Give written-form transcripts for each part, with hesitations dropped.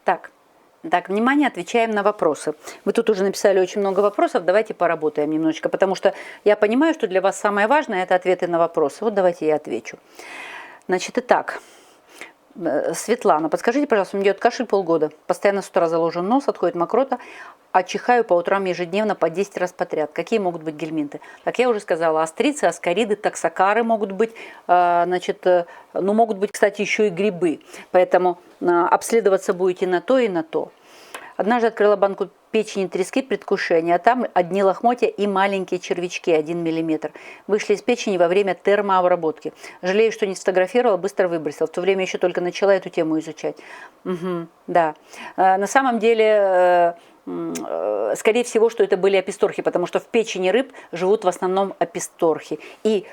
Так, внимание, отвечаем на вопросы. Вы тут уже написали очень много вопросов, давайте поработаем немножечко, потому что я понимаю, что для вас самое важное – это ответы на вопросы. Вот давайте я отвечу. Значит, итак, Светлана, подскажите, пожалуйста, у меня идет кашель полгода, постоянно с утра заложен нос, отходит мокрота, а чихаю по утрам ежедневно по 10 раз подряд. Какие могут быть гельминты? Как я уже сказала, астрицы, аскариды, таксокары могут быть, ну могут быть, кстати, еще и грибы. Поэтому обследоваться будете на то и на то. Однажды открыла банку печени трески предвкушения, а там одни лохмотья и маленькие червячки 1 мм. Вышли из печени во время термообработки. Жалею, что не сфотографировала, быстро выбросила. В то время еще только начала эту тему изучать. Угу, да. На самом деле, скорее всего, что это были аписторхи, потому что в печени рыб живут в основном аписторхи. И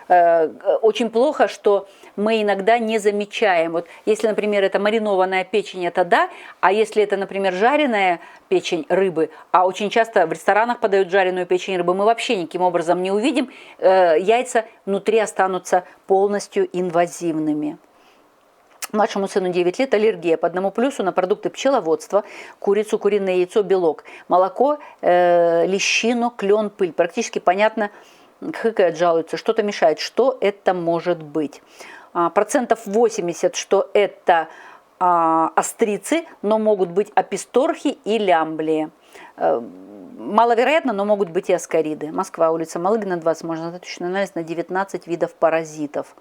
очень плохо, что мы иногда не замечаем. Вот если, например, это маринованная печень, это да, а если это, например, жареная печень рыбы, а очень часто в ресторанах подают жареную печень рыбы, мы вообще никаким образом не увидим, яйца внутри останутся полностью инвазивными. Младшему сыну 9 лет, аллергия по одному плюсу на продукты пчеловодства, курицу, куриное яйцо, белок, молоко, лещину, клен, пыль. Практически понятно, хыкает, жалуется, что-то мешает. Что это может быть? 80%, что это астрицы, но могут быть аписторхи и лямблии. Маловероятно, но могут быть и аскариды. Москва, улица Малыгина, 20. Можно сдать точный анализ на 19 видов паразитов.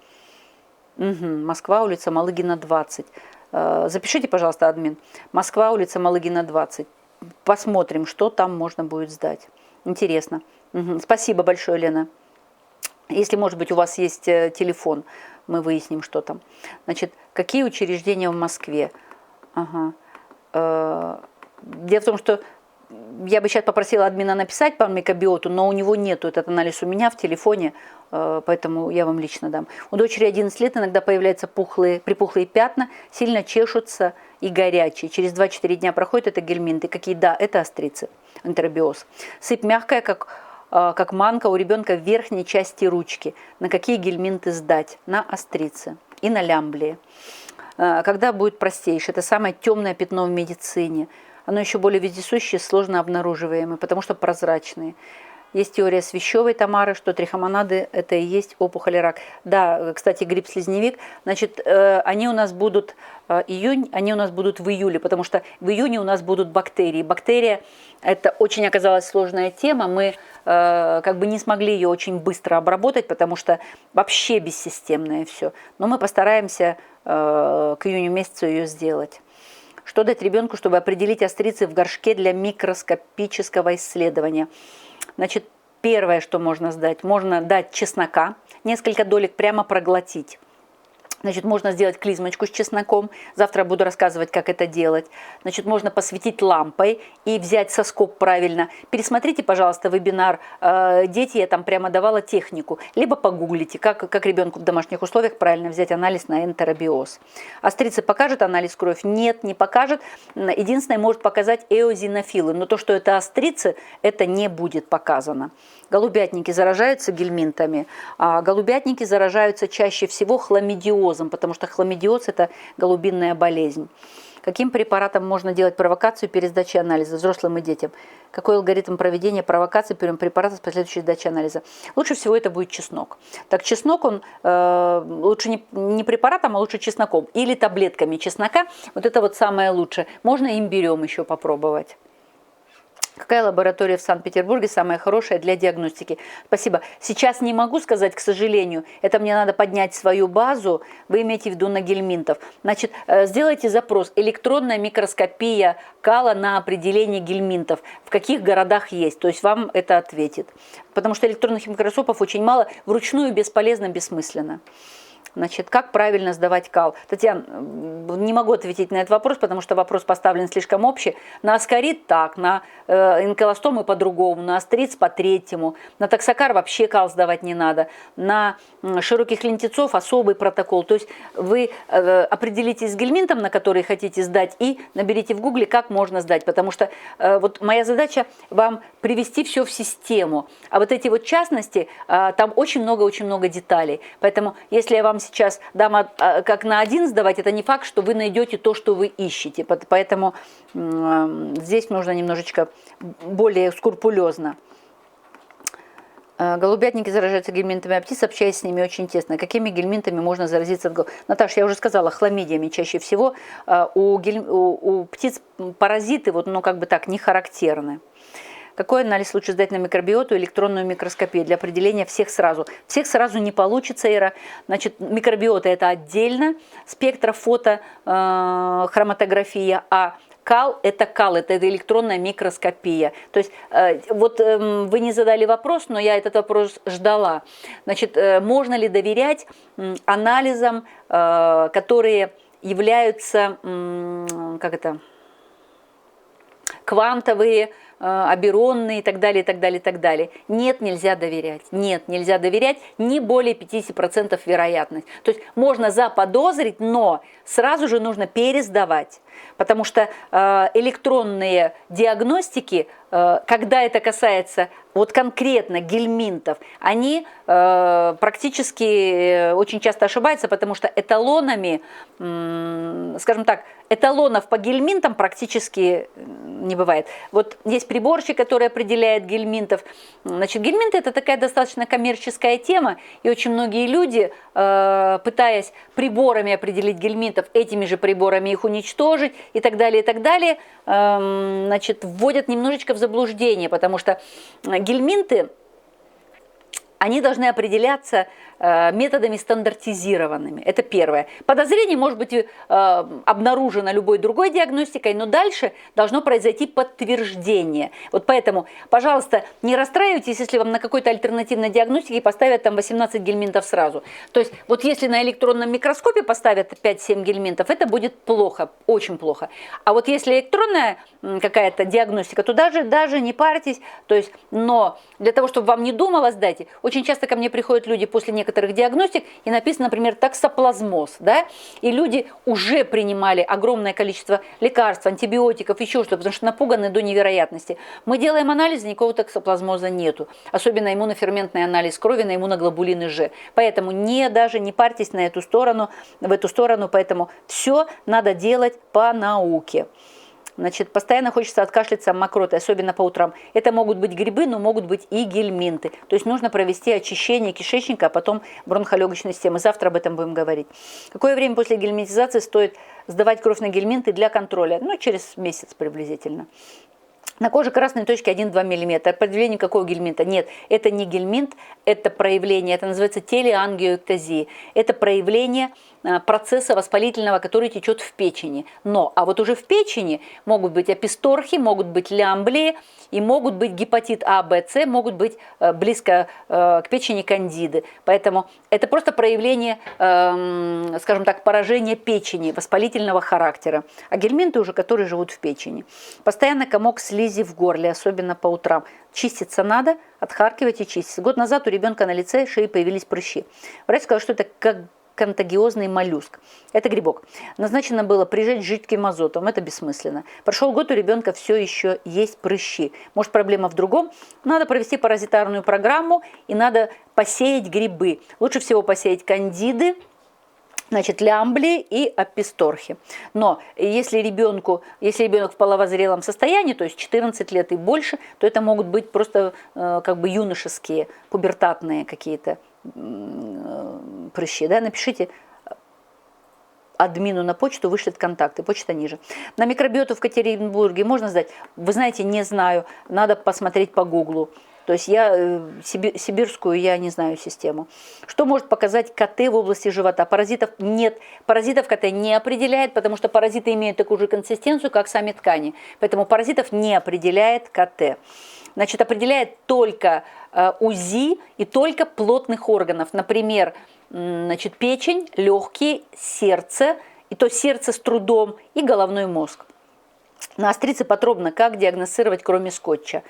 Угу. Москва, улица Малыгина, 20. Запишите, пожалуйста, админ. Москва, улица Малыгина, 20. Посмотрим, что там можно будет сдать. Интересно. Угу. Спасибо большое, Лена. Если, может быть, у вас есть телефон, мы выясним, что там. Значит, какие учреждения в Москве? Ага. Дело в том, что я бы сейчас попросила админа написать по микробиоту, но у него нету этот анализ у меня в телефоне, поэтому я вам лично дам. У дочери 11 лет иногда появляются припухлые пятна, сильно чешутся и горячие. Через 2-4 дня проходит это гельминты. Какие? Да, это астрицы, энтеробиоз. Сыпь мягкая, как манка у ребенка в верхней части ручки. На какие гельминты сдать? На астрицы и на лямблии. Когда будет простейшее? Это самое темное пятно в медицине. Оно еще более вездесущее, сложно обнаруживаемое, потому что прозрачные. Есть теория Свящевой Тамары, что трихомонады – это и есть опухоль и рак. Да, кстати, гриб-слизневик, значит, они у нас будут июнь, они у нас будут в июле, потому что в июне у нас будут бактерии. Бактерия – это очень оказалась сложная тема, мы как бы не смогли ее очень быстро обработать, потому что вообще бессистемное все. Но мы постараемся к июню месяцу ее сделать. Что дать ребенку, чтобы определить астрицы в горшке для микроскопического исследования? Значит, первое, что можно сдать, можно дать чеснока, несколько долек прямо проглотить. Значит, можно сделать клизмочку с чесноком. Завтра буду рассказывать, как это делать. Значит, можно посветить лампой и взять соскоб правильно. Пересмотрите, пожалуйста, вебинар «Дети», я там прямо давала технику. Либо погуглите, как ребенку в домашних условиях правильно взять анализ на энтеробиоз. Астрицы покажет анализ крови? Нет, не покажет. Единственное, может показать эозинофилы. Но то, что это астрицы, это не будет показано. Голубятники заражаются гельминтами, а голубятники заражаются чаще всего хламидиозом, потому что хламидиоз – это голубинная болезнь. Каким препаратом можно делать провокацию перед сдачей анализа взрослым и детям? Какой алгоритм проведения провокации прием препарата с последующей сдачей анализа? Лучше всего это будет чеснок. Так чеснок, он лучше не препаратом, а лучше чесноком или таблетками чеснока. Вот это вот самое лучшее. Можно имбирем еще попробовать. Какая лаборатория в Санкт-Петербурге самая хорошая для диагностики? Спасибо. Сейчас не могу сказать, к сожалению. Это мне надо поднять свою базу. Вы имеете в виду на гельминтов. Значит, сделайте запрос «Электронная микроскопия кала на определение гельминтов». В каких городах есть? То есть вам это ответит. Потому что электронных микроскопов очень мало. Вручную бесполезно, бессмысленно. Значит, как правильно сдавать кал? Татьяна, не могу ответить на этот вопрос, потому что вопрос поставлен слишком общий. На аскарид так, на энкилостомы по-другому, на астриц по-третьему, на таксокар вообще кал сдавать не надо, на широких лентецов особый протокол. То есть вы определитесь с гельминтом, на который хотите сдать, и наберите в гугле, как можно сдать. Потому что вот моя задача вам привести все в систему. А вот эти вот частности, там очень много деталей. Поэтому если я вам вам сейчас дам как на один сдавать, это не факт, что вы найдете то, что вы ищете. Поэтому здесь нужно немножечко более скрупулезно. Голубятники заражаются гельминтами от птиц, общаясь с ними очень тесно. Какими гельминтами можно заразиться от голубятника? Наташа, я уже сказала, хламидиями чаще всего. У птиц паразиты, вот, ну, как бы так, не характерны. Какой анализ лучше сдать на микробиоту и электронную микроскопию для определения всех сразу? Всех сразу не получится, Ира. Значит, микробиота это отдельно, спектрофото, хроматография, а КАЛ – это электронная микроскопия. То есть, вот вы не задали вопрос, но я этот вопрос ждала. Значит, можно ли доверять анализам, которые являются, как это, квантовые, аберонные и так далее, и так далее, и так далее. Нет, нельзя доверять. Нет, нельзя доверять, не более 50% вероятность. То есть можно заподозрить, но сразу же нужно пересдавать. Потому что электронные диагностики, когда это касается вот конкретно гельминтов, они практически очень часто ошибаются, потому что эталонами, скажем так, эталонов по гельминтам практически не бывает. Вот есть приборчик, который определяет гельминтов. Значит, гельминты – это такая достаточно коммерческая тема, и очень многие люди, пытаясь приборами определить гельминтов, этими же приборами их уничтожить и так далее, значит, вводят немножечко в заблуждение, потому что гельминты, они должны определяться методами стандартизированными. Это первое. Подозрение может быть обнаружено любой другой диагностикой, но дальше должно произойти подтверждение. Вот поэтому, пожалуйста, не расстраивайтесь, если вам на какой-то альтернативной диагностике поставят там 18 гельминтов сразу. То есть вот если на электронном микроскопе поставят 5-7 гельминтов, это будет плохо, очень плохо. А вот если электронная какая-то диагностика, то даже не парьтесь. То есть, но для того, чтобы вам не думалось, дайте. Очень часто ко мне приходят люди после некоторых диагностик, и написано, например, токсоплазмоз, да, и люди уже принимали огромное количество лекарств, антибиотиков, еще что-то, потому что напуганы до невероятности. Мы делаем анализы, никакого токсоплазмоза нету, особенно иммуноферментный анализ крови на иммуноглобулины Ж. Поэтому даже не парьтесь в эту сторону, поэтому все надо делать по науке. Значит, постоянно хочется откашляться мокротой, особенно по утрам. Это могут быть грибы, но могут быть и гельминты. То есть нужно провести очищение кишечника, а потом бронхолегочной системы. Завтра об этом будем говорить. Какое время после гельминтизации стоит сдавать кровь на гельминты для контроля? Ну, через месяц приблизительно. На коже красные точки 1-2 мм. Определение какого гельминта? Нет, это не гельминт, это проявление, это называется телеангиоэктазия. Это проявление процесса воспалительного, который течет в печени. А вот уже в печени могут быть аписторхи, могут быть лямблии, и могут быть гепатит А, Б, С, могут быть близко к печени кандиды. Поэтому это просто проявление, скажем так, поражения печени, воспалительного характера. А гельминты уже, которые живут в печени. Постоянно комок слизи в горле, особенно по утрам. Чиститься надо, отхаркивать и чиститься. Год назад у ребенка на лице и шее появились прыщи. Врач сказал, что это как контагиозный моллюск. Это грибок. Назначено было прижечь жидким азотом. Это бессмысленно. Прошел год, у ребенка все еще есть прыщи. Может, проблема в другом? Надо провести паразитарную программу и надо посеять грибы. Лучше всего посеять кандиды, значит, лямблии и аписторхи. Но если ребенок в половозрелом состоянии, то есть 14 лет и больше, то это могут быть просто как бы юношеские, пубертатные какие-то прыщи. Да? Напишите админу на почту, вышлет контакты, почта ниже. На микробиоту в Екатеринбурге можно сдать? Вы знаете, не знаю, надо посмотреть по гуглу. То есть я сибирскую, я не знаю систему. Что может показать КТ в области живота? Паразитов нет. Паразитов КТ не определяет, потому что паразиты имеют такую же консистенцию, как сами ткани. Поэтому паразитов не определяет КТ. Значит, определяет только УЗИ и только плотных органов. Например, значит, печень, легкие, сердце, и то сердце с трудом, и головной мозг. На острице подробно, как диагностировать, кроме скотча.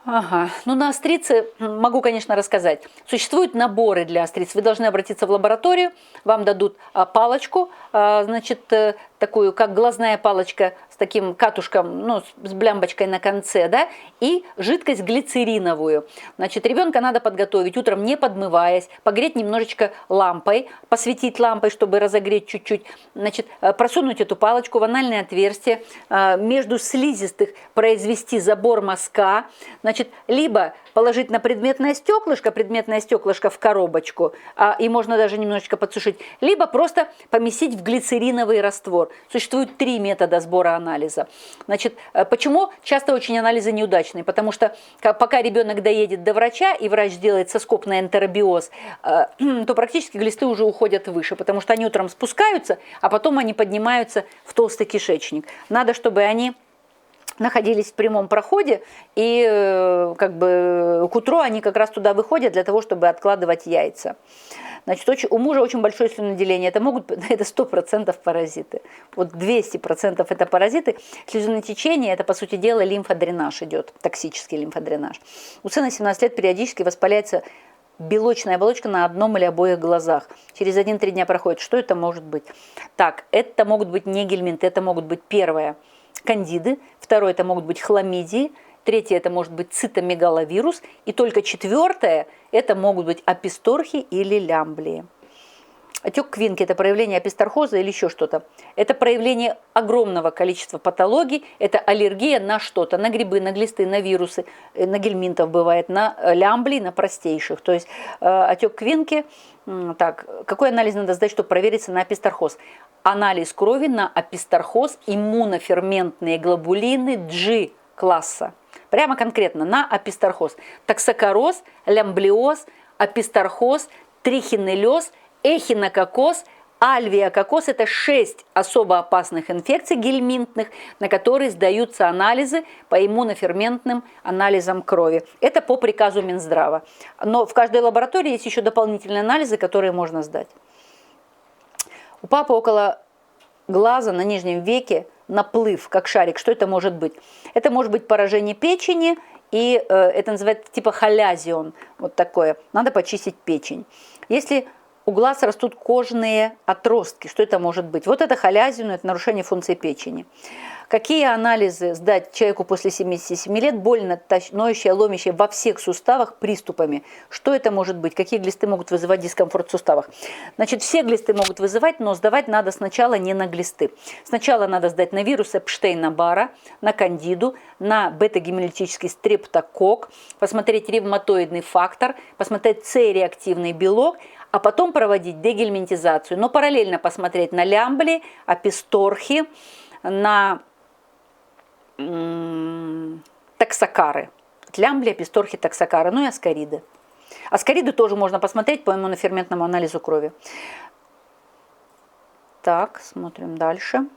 Ага, ну на острице могу, конечно, рассказать. Существуют наборы для остриц. Вы должны обратиться в лабораторию, вам дадут палочку, значит, такую, как глазная палочка с таким катушком, ну, с блямбочкой на конце, да, и жидкость глицериновую. Значит, ребенка надо подготовить утром, не подмываясь, погреть немножечко лампой, посветить лампой, чтобы разогреть чуть-чуть, значит, просунуть эту палочку в анальное отверстие, между слизистых произвести забор мазка, значит, либо положить на предметное стеклышко в коробочку, и можно даже немножечко подсушить, либо просто поместить в глицериновый раствор. Существует 3 метода сбора анализа. Значит, почему часто очень анализы неудачные? Потому что пока ребенок доедет до врача, и врач делает соскопный энтеробиоз, то практически глисты уже уходят выше, потому что они утром спускаются, а потом они поднимаются в толстый кишечник. Надо, чтобы они находились в прямом проходе, и как бы к утру они как раз туда выходят для того, чтобы откладывать яйца. Значит, у мужа очень большое слюноотделение. Это 100% паразиты. Вот 200% это паразиты. Слезонотечение – это, по сути дела, лимфодренаж идет, токсический лимфодренаж. У сына 17 лет периодически воспаляется белочная оболочка на одном или обоих глазах. Через 1-3 дня проходит. Что это может быть? Так, это могут быть не гельминты, это могут быть, первое, кандиды, второе, это могут быть хламидии, третье, это может быть цитомегаловирус, и только четвертое, это могут быть аписторхи или лямблии. Отек квинки – это проявление аписторхоза или еще что-то. Это проявление огромного количества патологий, это аллергия на что-то, на грибы, на глисты, на вирусы, на гельминтов бывает, на лямблии, на простейших. То есть отек квинки. Так, какой анализ надо сдать, чтобы провериться на аписторхоз? Анализ крови на аписторхоз иммуноферментные глобулины G-класса. Прямо конкретно на аписторхоз. Токсокороз, лямблиоз, аписторхоз, трихинеллез, эхинококоз, альвеококоз – это 6 особо опасных инфекций гельминтных, на которые сдаются анализы по иммуноферментным анализам крови. Это по приказу Минздрава. Но в каждой лаборатории есть еще дополнительные анализы, которые можно сдать. У папы около глаза на нижнем веке наплыв, как шарик. Что это может быть? Это может быть поражение печени, и это называется типа халязион. Вот такое. Надо почистить печень. Если у глаз растут кожные отростки. Что это может быть? Вот это халязион, это нарушение функции печени. Какие анализы сдать человеку после 77 лет, больно, ноющее, ломящее во всех суставах приступами? Что это может быть? Какие глисты могут вызывать дискомфорт в суставах? Значит, все глисты могут вызывать, но сдавать надо сначала не на глисты. Сначала надо сдать на вирус Эпштейна-Барра, на кандиду, на бета-гемолитический стрептококк, посмотреть ревматоидный фактор, посмотреть С-реактивный белок, а потом проводить дегельминтизацию. Но параллельно посмотреть на лямбли, аписторхи, на токсокары. Лямбли, аписторхи, токсокары, ну и аскариды. Аскариды тоже можно посмотреть по иммуноферментному анализу крови. Так, смотрим дальше.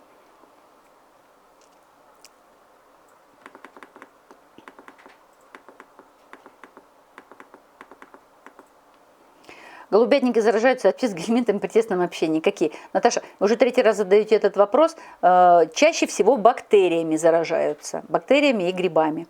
Голубятники заражаются от птиц гельминтами при тесном общении. Какие? Наташа, вы уже 3-й раз задаете этот вопрос. Чаще всего бактериями заражаются. Бактериями и грибами.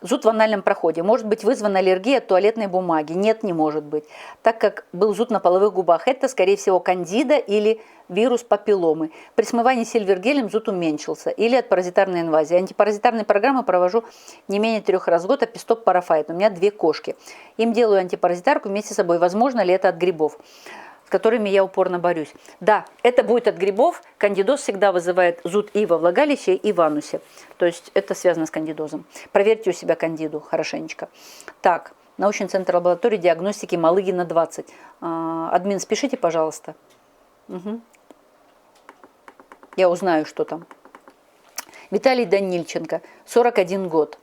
Зуд в анальном проходе. Может быть вызван аллергией от туалетной бумаги? Нет, не может быть. Так как был зуд на половых губах, это, скорее всего, кандида или вирус папилломы. При смывании сильвергелем зуд уменьшился. Или от паразитарной инвазии. Антипаразитарные программы провожу не менее 3 раз в год. Апистоп парафайт. У меня 2 кошки. Им делаю антипаразитарку вместе с собой. Возможно ли это от грибов, с которыми я упорно борюсь? Да, это будет от грибов. Кандидоз всегда вызывает зуд и во влагалище, и в анусе. То есть это связано с кандидозом. Проверьте у себя кандиду хорошенечко. Так, научный центр лаборатории диагностики Малыгина 20. Админ, спешите, пожалуйста. Угу. Я узнаю, что там. Виталий Данильченко, 41 год.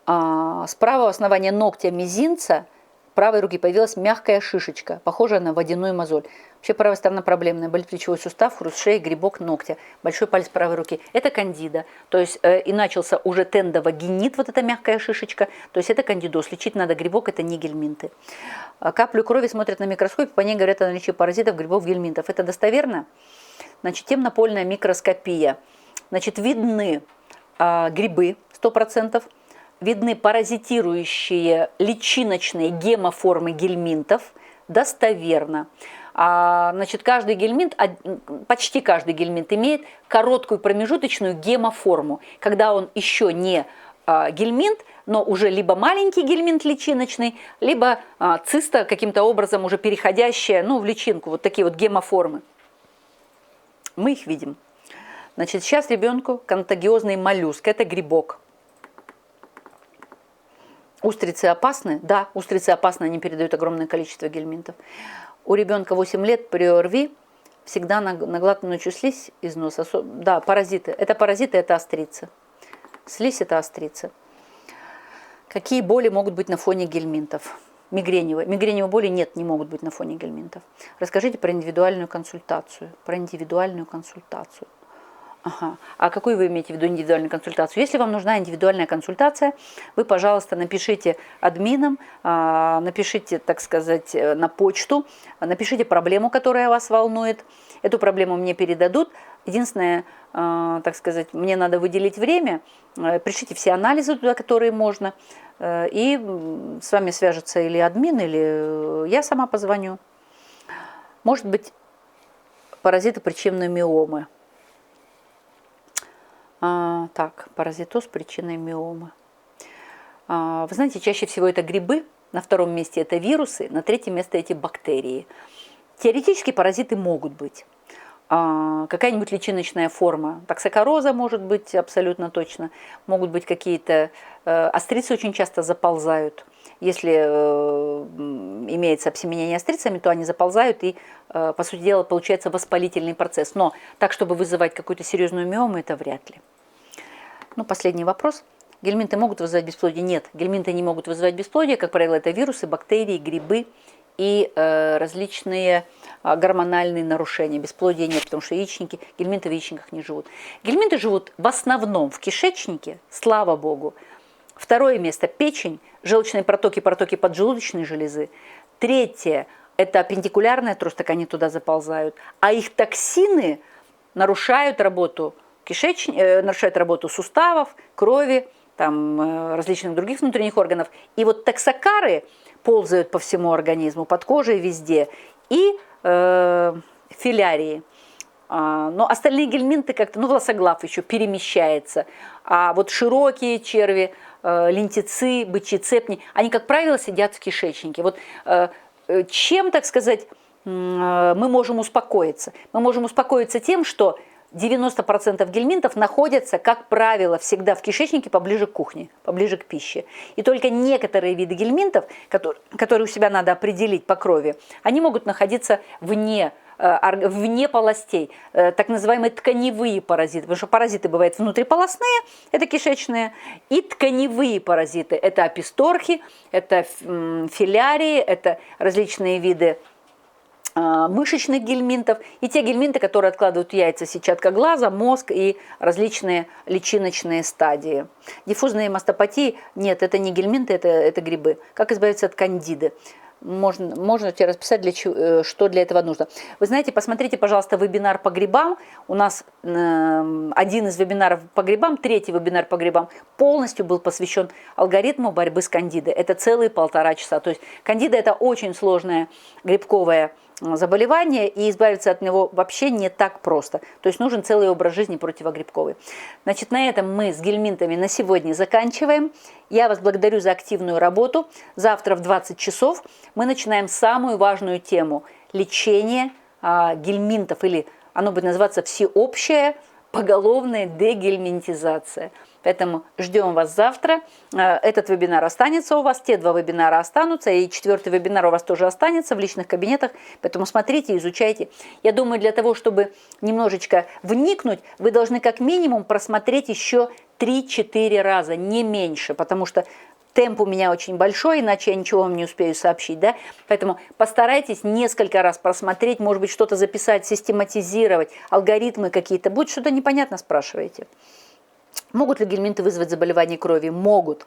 С правого основания ногтя мизинца правой руки появилась мягкая шишечка, похожая на водяную мозоль. Вообще правая сторона проблемная. Болит плечевой сустав, хруст шеи, грибок ногтя. Большой палец правой руки. Это кандида. То есть и начался уже тендовагинит, вот эта мягкая шишечка. То есть это кандидоз. Лечить надо грибок, это не гельминты. Каплю крови смотрят на микроскопе, по ней говорят о наличии паразитов, грибов, гельминтов. Это достоверно? Значит, темнопольная микроскопия. Значит, видны грибы 100%. Видны паразитирующие личиночные гемоформы гельминтов, достоверно. Значит, каждый гельминт, почти каждый гельминт имеет короткую промежуточную гемоформу, когда он еще не гельминт, но уже либо маленький гельминт личиночный, либо циста, каким-то образом уже переходящая, в личинку, вот такие вот гемоформы. Мы их видим. Значит, сейчас ребенку контагиозный моллюск, это грибок. Устрицы опасны? Да, устрицы опасны, они передают огромное количество гельминтов. У ребенка 8 лет при ОРВИ всегда наглатывающую слизь из носа. Да, паразиты, это острицы. Слизь – это острицы. Какие боли могут быть на фоне гельминтов? Мигреневые. Мигреневые боли нет, не могут быть на фоне гельминтов. Расскажите про индивидуальную консультацию. Ага. А какую вы имеете в виду индивидуальную консультацию? Если вам нужна индивидуальная консультация, вы, пожалуйста, напишите админам, напишите, так сказать, на почту, напишите проблему, которая вас волнует. Эту проблему мне передадут. Единственное, так сказать, мне надо выделить время, пришлите все анализы туда, которые можно, и с вами свяжется или админ, или я сама позвоню. Может быть, паразиты причинной миомы. Так, паразитоз причиной миомы. Вы знаете, чаще всего это грибы, на втором месте это вирусы, на третьем месте эти бактерии. Теоретически паразиты могут быть. Какая-нибудь личиночная форма токсокороза может быть абсолютно точно. Могут быть какие-то... Острицы очень часто заползают. Если имеется обсеменение острицами, то они заползают и, по сути дела, получается воспалительный процесс. Но так, чтобы вызывать какую-то серьезную миому, это вряд ли. Последний вопрос. Гельминты могут вызывать бесплодие? Нет, гельминты не могут вызывать бесплодие. Как правило, это вирусы, бактерии, грибы и различные гормональные нарушения. Бесплодия нет, потому что гельминты в яичниках не живут. Гельминты живут в основном в кишечнике, слава богу. Второе место – печень, желчные протоки, протоки поджелудочной железы. Третье – это аппендикулярная трость, так они туда заползают. А их токсины нарушают работу нарушают работу суставов, крови, различных других внутренних органов. И вот токсокары ползают по всему организму, под кожей везде. И филярии. Но остальные гельминты как-то, волосоглав еще перемещается. А вот широкие черви, лентицы, бычьи цепни, они, как правило, сидят в кишечнике. Вот чем, так сказать, мы можем успокоиться? Мы можем успокоиться тем, что 90% гельминтов находятся, как правило, всегда в кишечнике поближе к кухне, поближе к пище. И только некоторые виды гельминтов, которые у себя надо определить по крови, они могут находиться вне полостей, так называемые тканевые паразиты. Потому что паразиты бывают внутриполостные, это кишечные, и тканевые паразиты. Это аписторхи, это филярии, это различные виды мышечных гельминтов и те гельминты, которые откладывают яйца, сетчатка глаза, мозг и различные личиночные стадии. Диффузные мастопатии нет, это не гельминты, это грибы. Как избавиться от кандиды? Можно тебе расписать, что для этого нужно. Вы знаете, посмотрите, пожалуйста, вебинар по грибам. У нас один из вебинаров по грибам, третий вебинар по грибам полностью был посвящен алгоритму борьбы с кандидой. Это целые 1,5 часа. То есть кандида – это очень сложное грибковое заболевание, и избавиться от него вообще не так просто. То есть нужен целый образ жизни противогрибковый. Значит, на этом мы с гельминтами на сегодня заканчиваем. Я вас благодарю за активную работу. Завтра в 20 часов мы начинаем самую важную тему – лечение гельминтов, или оно будет называться всеобщая поголовная дегельминтизация. Поэтому ждем вас завтра. Этот вебинар останется у вас, те 2 вебинара останутся, и 4-й вебинар у вас тоже останется в личных кабинетах. Поэтому смотрите, изучайте. Я думаю, для того, чтобы немножечко вникнуть, вы должны как минимум просмотреть еще 3-4 раза, не меньше, потому что темп у меня очень большой, иначе я ничего вам не успею сообщить. Да? Поэтому постарайтесь несколько раз просмотреть, может быть, что-то записать, систематизировать, алгоритмы какие-то. Будет что-то непонятно, спрашиваете. Могут ли гельминты вызвать заболевание крови? Могут.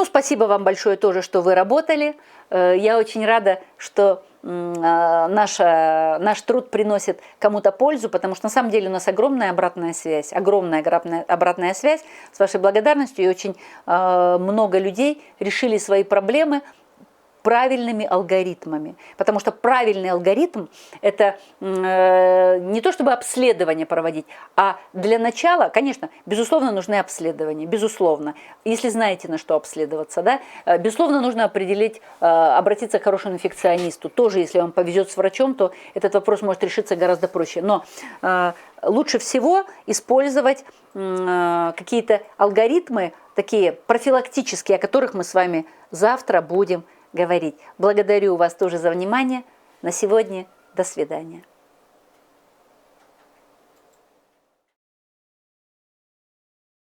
Спасибо вам большое тоже, что вы работали. Я очень рада, что наш труд приносит кому-то пользу, потому что на самом деле у нас огромная обратная связь с вашей благодарностью, и очень много людей решили свои проблемы правильными алгоритмами. Потому что правильный алгоритм – это не то чтобы обследование проводить, а для начала, конечно, безусловно, нужны обследования, безусловно. Если знаете, на что обследоваться, да, безусловно, нужно определить, обратиться к хорошему инфекционисту. Тоже, если вам повезет с врачом, то этот вопрос может решиться гораздо проще. Но лучше всего использовать какие-то алгоритмы, такие профилактические, о которых мы с вами завтра будем говорить. Благодарю вас тоже за внимание. На сегодня до свидания.